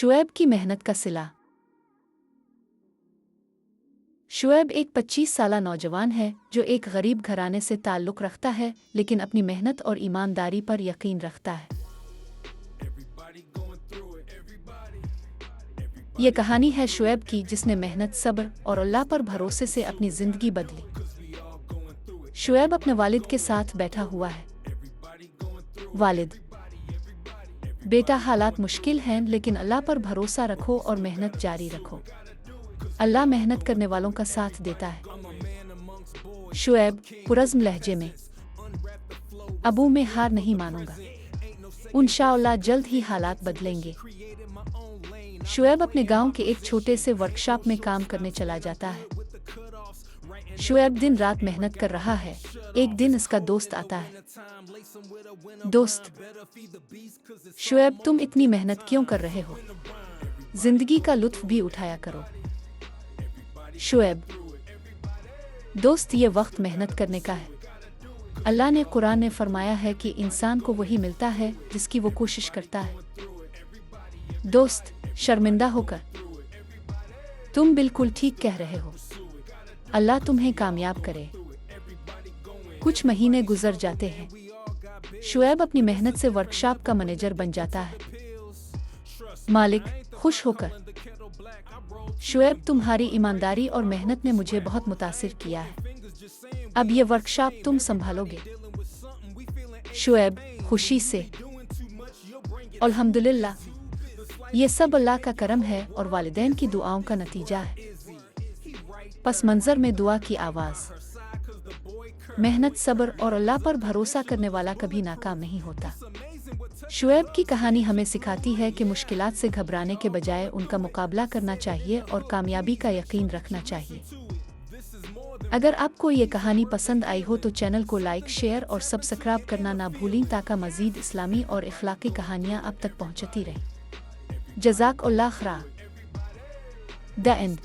शुएब की मेहनत का सिला। शुएब एक 25 साला नौजवान है जो एक गरीब घराने से ताल्लुक़ रखता है, लेकिन अपनी मेहनत और ईमानदारी पर यकीन रखता है। ये कहानी है शुएब की, जिसने मेहनत, सब्र और अल्लाह पर भरोसे से अपनी ज़िंदगी बदली। शुएब अपने वालिद के साथ बैठा हुआ है। वालिद: बेटा, हालात मुश्किल हैं, लेकिन अल्लाह पर भरोसा रखो और मेहनत जारी रखो। अल्लाह मेहनत करने वालों का साथ देता है। शुएब पुरज़्म लहजे में: अबू, मैं हार नहीं मानूंगा, इंशाअल्लाह जल्द ही हालात बदलेंगे। शुएब अपने गांव के एक छोटे से वर्कशॉप में काम करने चला जाता है। शुएब दिन रात मेहनत कर रहा है। एक दिन इसका दोस्त आता है। दोस्त: शुएब, तुम इतनी मेहनत क्यों कर रहे हो? जिंदगी का लुत्फ भी उठाया करो। शुएब: दोस्त, ये वक्त मेहनत करने का है। अल्लाह ने कुरान में फरमाया है कि इंसान को वही मिलता है जिसकी वो कोशिश करता है। दोस्त शर्मिंदा होकर: तुम बिल्कुल ठीक कह रहे हो, अल्लाह तुम्हें कामयाब करे। कुछ महीने गुजर जाते हैं। शुएब अपनी मेहनत से वर्कशॉप का मैनेजर बन जाता है। मालिक खुश होकर: शुएब, तुम्हारी ईमानदारी और मेहनत ने मुझे बहुत मुतासिर किया है। अब ये वर्कशॉप तुम संभालोगे। शुएब खुशी से: अल्हम्दुलिल्लाह, ये सब अल्लाह का करम है और वालिदैन की दुआओं का नतीजा है। पस मंजर में दुआ की आवाज़। मेहनत, सब्र और अल्लाह पर भरोसा करने वाला कभी नाकाम नहीं होता। शुएब की कहानी हमें सिखाती है कि मुश्किलात से घबराने के बजाय उनका मुकाबला करना चाहिए और कामयाबी का यकीन रखना चाहिए। अगर आपको ये कहानी पसंद आई हो तो चैनल को लाइक, शेयर और सब्सक्राइब करना ना भूलें, ताकि मज़ीद इस्लामी और इखलाकी कहानियाँ आप तक पहुँचती रहें। जज़ाकल्लाह खैर। The end.